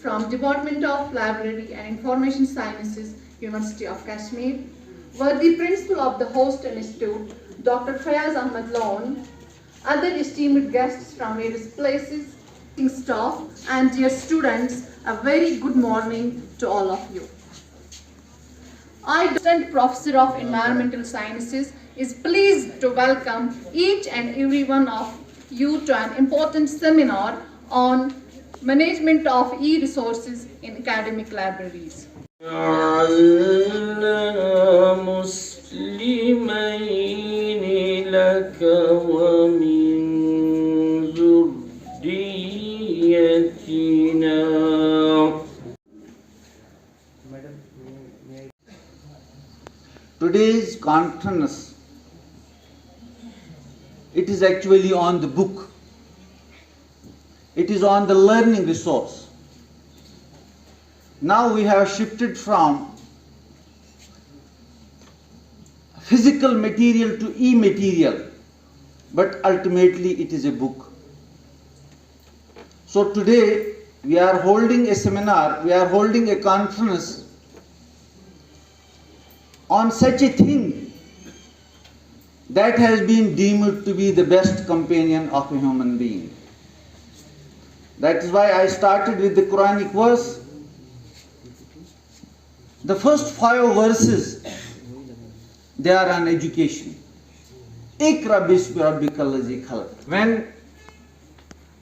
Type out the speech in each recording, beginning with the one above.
from Department of Library and Information Sciences, University of Kashmir, worthy Principal of the Host Institute, Dr. Fayaz Ahmed Loan, other esteemed guests from various places, staff, and dear students, a very good morning to all of you. I, Assistant Professor of Environmental Sciences, is pleased to welcome each and every one of you to an important seminar on management of e-resources in academic libraries. Today's conference, it is actually on the book. It is on the learning resource. Now we have shifted from physical material to e-material, but ultimately it is a book. So today we are holding a seminar, we are holding a conference on such a thing that has been deemed to be the best companion of a human being. That is why I started with the Quranic verse. The first 5 verses, they are on education. Ikra bismi rabbikal ladzi khalaq. When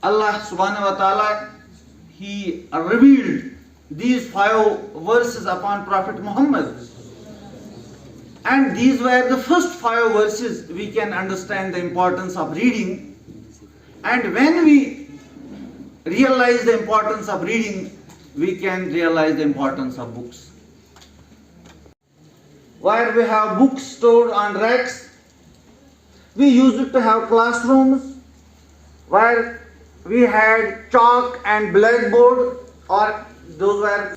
Allah subhanahu wa ta'ala, He revealed these 5 verses upon Prophet Muhammad, and these were the first 5 verses, we can understand the importance of reading. And when we realize the importance of reading, we can realize the importance of books. Where we have books stored on racks, we used to have classrooms where we had chalk and blackboard, or those were.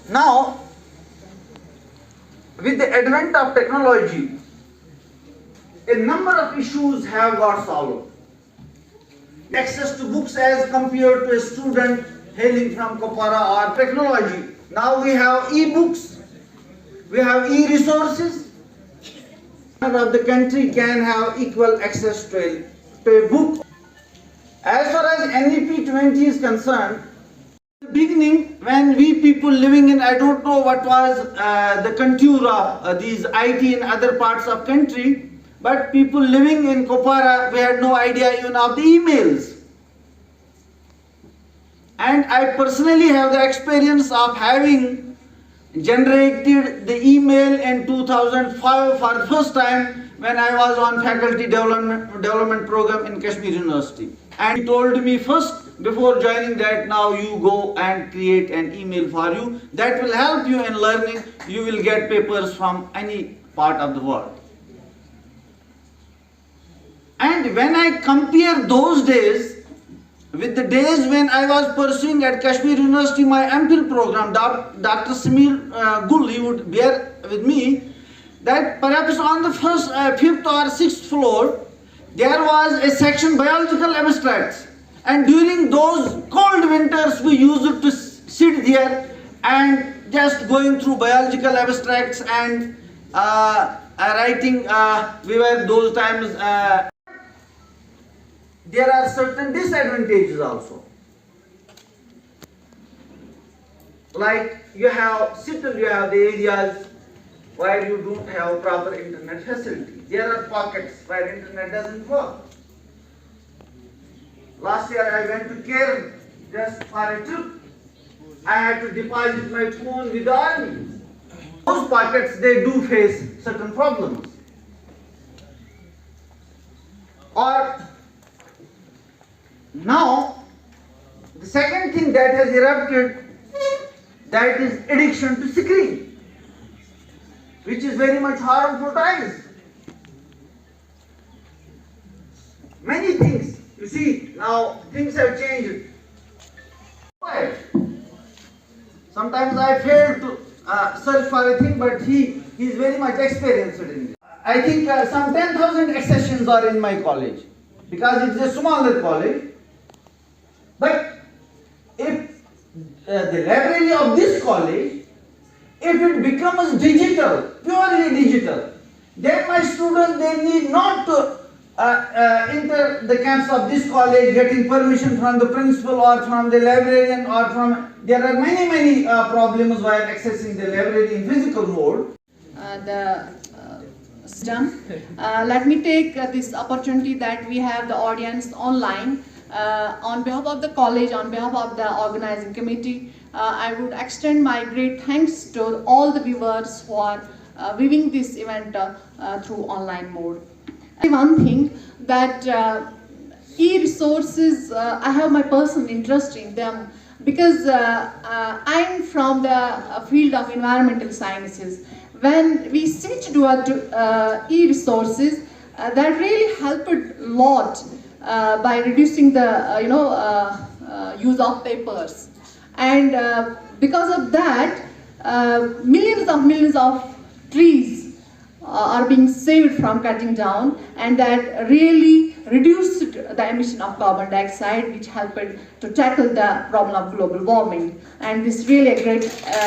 Now, with the advent of technology, a number of issues have got solved. Access to books as compared to a student hailing from Kupwara or technology. Now we have e-books, we have e-resources. Of the country can have equal access to a book. As far as NEP 20 is concerned, in the beginning, when we people living in, I don't know what was the contour of these IT in other parts of country, but people living in Kupwara, we had no idea even of the emails. And I personally have the experience of having generated the email in 2005 for the first time when I was on faculty development program in Kashmir University. And he told me first, before joining that, now you go and create an email for you. That will help you in learning. You will get papers from any part of the world. And when I compare those days with the days when I was pursuing at Kashmir University my MPhil program, Dr. Samir Gul, he would bear with me, that perhaps on the first, 5th or 6th floor, there was a section biological abstracts. And during those cold winters, we used to sit there and just going through biological abstracts and writing. We were those times. There are certain disadvantages also. Like you have the areas where you don't have proper internet facility. There are pockets where internet doesn't work. Last year I went to Kerala just for a trip. I had to deposit my phone with the army. Those pockets, they do face certain problems. Or now, the second thing that has erupted, that is addiction to screen, which is very much harmful to eyes. Many things, you see, now things have changed. Sometimes I fail to search for a thing, but he is very much experienced in it. I think some 10,000 accessions are in my college, because it's a smaller college. But the library of this college, if it becomes digital, purely digital, then my students, they need not to enter the camps of this college getting permission from the principal or from the librarian or from, there are many problems while accessing the library in physical mode. Let me take this opportunity that we have the audience online. On behalf of the college, on behalf of the organizing committee, I would extend my great thanks to all the viewers who are viewing this event through online mode. One thing that e-resources, I have my personal interest in them because I'm from the field of environmental sciences. When we switch to e-resources, that really helped a lot by reducing the use of papers, and because of that, millions of trees are being saved from cutting down, and that really reduced the emission of carbon dioxide, which helped to tackle the problem of global warming. And this is really a great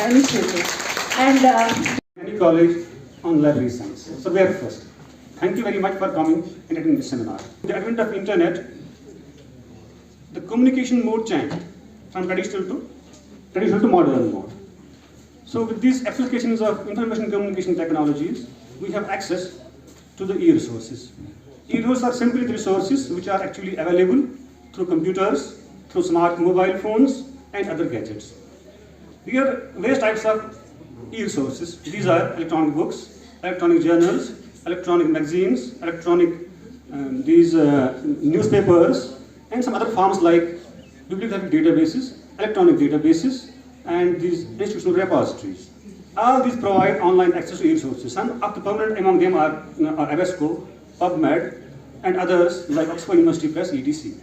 initiative. And any college on library science. So we are first. Thank you very much for coming and attending this seminar. With the advent of internet, the communication mode changed from traditional to modern mode. So with these applications of information communication technologies, we have access to the e-resources. E-resources are simply the resources which are actually available through computers, through smart mobile phones and other gadgets. There are various types of e-resources. These are electronic books, electronic journals, electronic magazines, electronic newspapers, and some other forms like bibliographic databases, electronic databases, and these institutional repositories. All these provide online access to e-resources. Some of the prominent among them are Avesco, PubMed, and others like Oxford University Press, etc.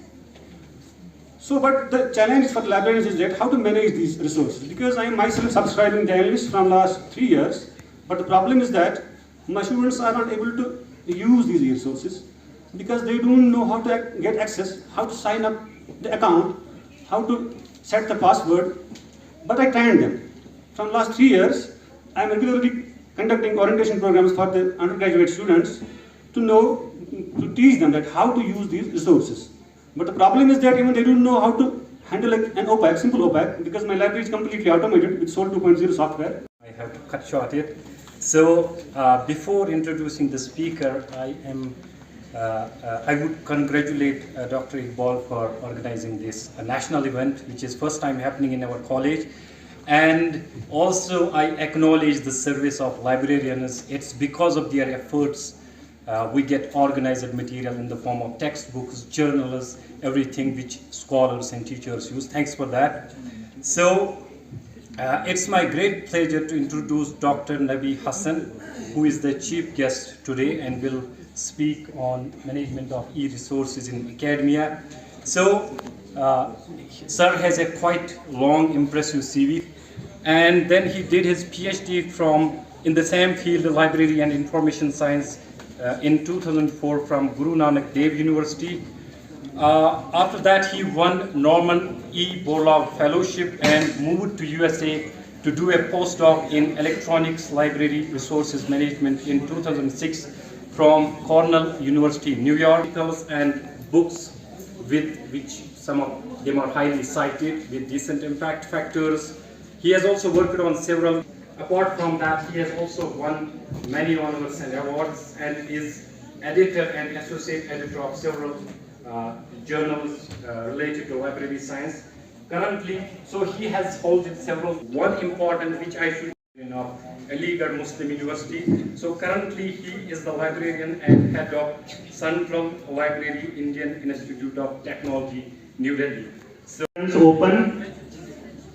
So, but the challenge for the librarians is that how to manage these resources, because I am myself subscribing journalist from last 3 years, but the problem is that my students are not able to use these resources because they don't know how to get access, how to sign up the account, how to set the password, but I trained them. From last 3 years, I am regularly conducting orientation programs for the undergraduate students to teach them that how to use these resources. But the problem is that even they don't know how to handle an OPAC, simple OPAC, because my library is completely automated with Sol 2.0 software. I have to cut short it. So before introducing the speaker, I would congratulate Dr. Iqbal for organizing this national event, which is first time happening in our college. And also I acknowledge the service of librarians. It's because of their efforts we get organized material in the form of textbooks, journals, everything which scholars and teachers use. Thanks for that. So it's my great pleasure to introduce Dr. Nabi Hassan, who is the chief guest today and will speak on management of e-resources in academia. So sir has a quite long, impressive CV, and then he did his PhD in the same field, library and information science, in 2004 from Guru Nanak Dev University. After that, he won Norman E. Borlaug Fellowship and moved to USA to do a postdoc in electronics library resources management in 2006 from Cornell University, New York. Articles and books with which some of them are highly cited with decent impact factors. He has also worked on several. Apart from that, he has also won many honors and awards and is editor and associate editor of several journals related to library science. Currently, so he has held several. One important which I should of Aligarh Muslim University. So currently he is the librarian and head of Central Library, Indian Institute of Technology, New Delhi. So open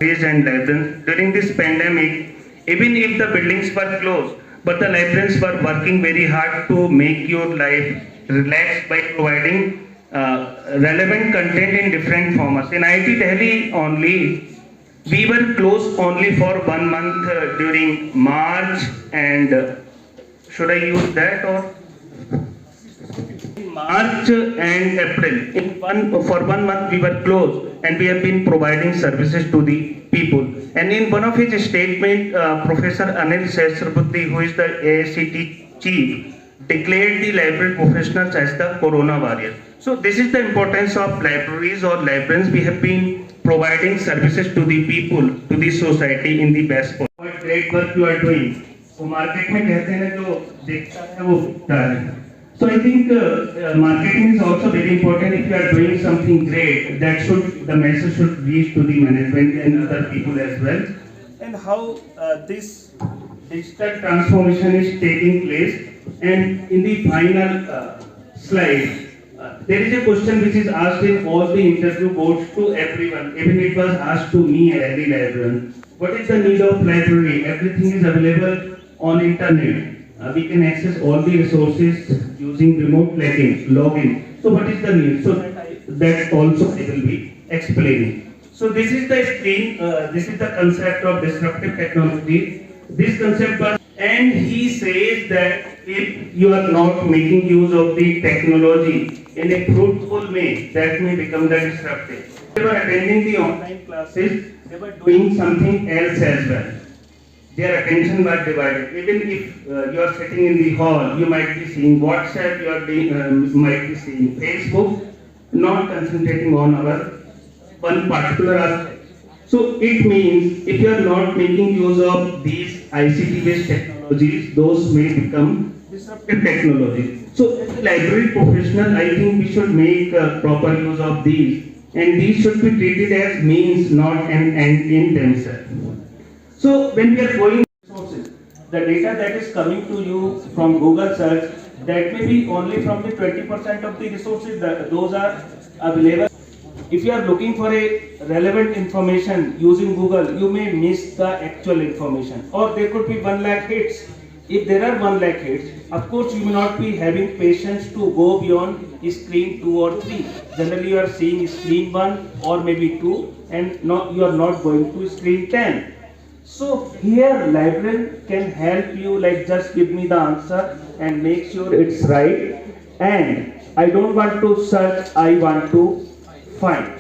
and librarians during this pandemic. Even if the buildings were closed, but the librarians were working very hard to make your life relaxed by providing relevant content in different formats. In IIT Delhi only, we were closed only for 1 month during March and should I use that or? March and April. For 1 month we were closed and we have been providing services to the people. And in one of his statement, Professor Anil Sehasrabudhe, who is the AICT chief, declared the library professionals as the corona warriors. So this is the importance of libraries or librarians. We have been providing services to the people, to the society in the best possible. What great work you are doing. So market में कहते हैं जो देखता है वो बिकता है. So I think marketing is also very important. If you are doing something great, the message should reach to the management and other people as well. And how this digital transformation is taking place. And in the final slide, there is a question which is asked in all the interview boards to everyone. Even it was asked to me as the librarian. What is the need of library? Everything is available on internet. We can access all the resources using remote login. So what is the need? So that also I will be explaining. So this is the screen. This is the concept of disruptive technology. This concept was, and he says that if you are not making use of the technology in a fruitful way, that may become the disruptive. They were attending the online classes, they were doing something else as well. Their attention was divided. Even if you are sitting in the hall, you might be seeing WhatsApp, you might be seeing Facebook, not concentrating on our one particular aspect. So it means if you are not making use of these ICT-based technologies, those may become disruptive technologies. So as a library professional, I think we should make proper use of these, and these should be treated as means, not an end in themselves. So when we are going sources, the data that is coming to you from Google search, that may be only from the 20% of the resources that those are available. If you are looking for a relevant information using Google, you may miss the actual information, or there could be 1 lakh hits. If there are 1 lakh hits, of course you may not be having patience to go beyond screen 2 or 3. Generally you are seeing screen 1 or maybe 2, and you are not going to screen 10. So here librarian can help you, like just give me the answer and make sure it's right, and I don't want to search, I want to find.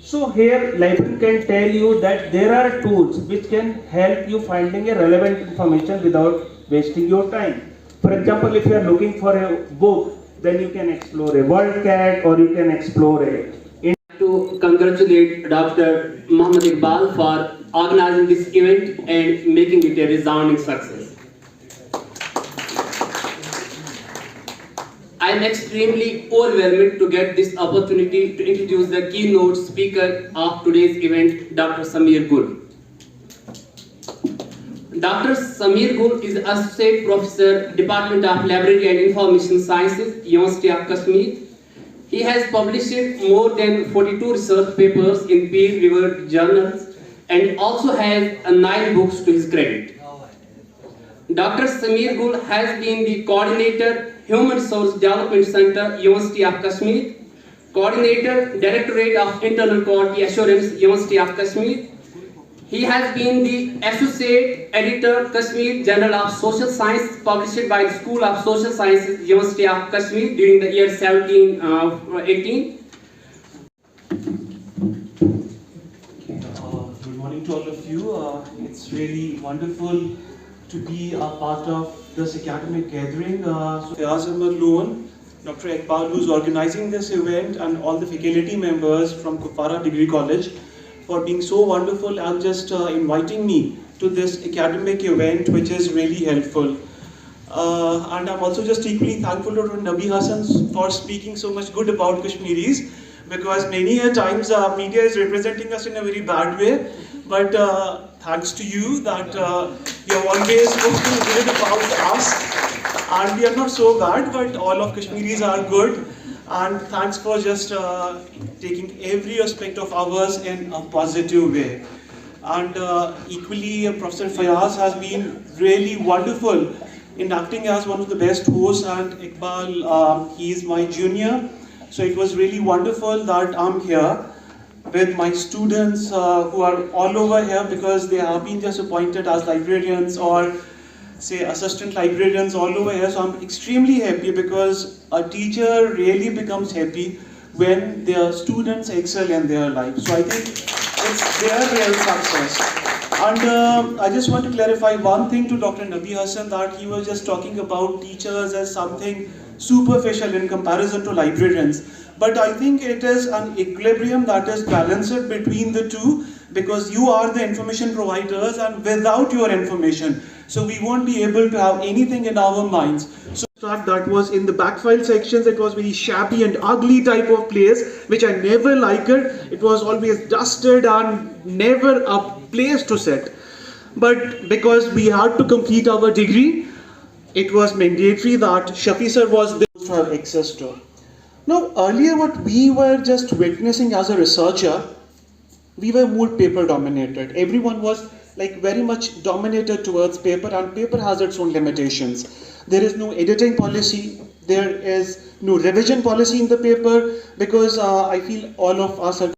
So here librarian can tell you that there are tools which can help you finding a relevant information without wasting your time. For example, if you are looking for a book, then you can explore a WorldCat, or you can explore a to congratulate Dr. Muhammad Iqbal for organizing this event and making it a resounding success. I am extremely overwhelmed to get this opportunity to introduce the keynote speaker of today's event, Dr. Samir Gul. Dr. Samir Gul is Associate Professor, Department of Library and Information Sciences, University of Kashmir. He has published more than 42 research papers in peer-reviewed journals and also has 9 books to his credit. Dr. Samir Gul has been the Coordinator, Human Resource Development Center, University of Kashmir, Coordinator, Directorate of Internal Quality Assurance, University of Kashmir. He has been the Associate Editor, Kashmir Journal of Social Science, published by the School of Social Sciences, University of Kashmir during the year 17-18. Good morning to all of you. It's really wonderful to be a part of this academic gathering. Fayaz Ahmed Loon, Dr. Iqbal, who's organizing this event, and all the faculty members from Kupwara Degree College for being so wonderful and just inviting me to this academic event, which is really helpful. And I'm also just equally thankful to Nabi Hassan for speaking so much good about Kashmiris, because many a times media is representing us in a very bad way, but thanks to you that you have always spoken good about us, and we are not so bad, but all of Kashmiris are good. And thanks for just taking every aspect of ours in a positive way. And equally, Professor Fayaz has been really wonderful in acting as one of the best hosts, and Iqbal, he is my junior. So it was really wonderful that I'm here with my students who are all over here, because they have been just appointed as librarians or say assistant librarians all over here. So I'm extremely happy, because a teacher really becomes happy when their students excel in their life. So I think it's their real success. And I just want to clarify one thing to Dr. Nabi Hassan, that he was just talking about teachers as something superficial in comparison to librarians. But I think it is an equilibrium that is balanced between the two, because you are the information providers, and without your information, so we won't be able to have anything in our minds. So that was in the backfile sections. It was very shabby and ugly type of place, which I never liked. It was always dusted and never a place to sit. But because we had to complete our degree, it was mandatory that Shafi sir was there to have access to. Now, earlier what we were just witnessing as a researcher, we were more paper dominated. Everyone was like very much dominated towards paper, and paper has its own limitations. There is no editing policy, there is no revision policy in the paper, because I feel all of us are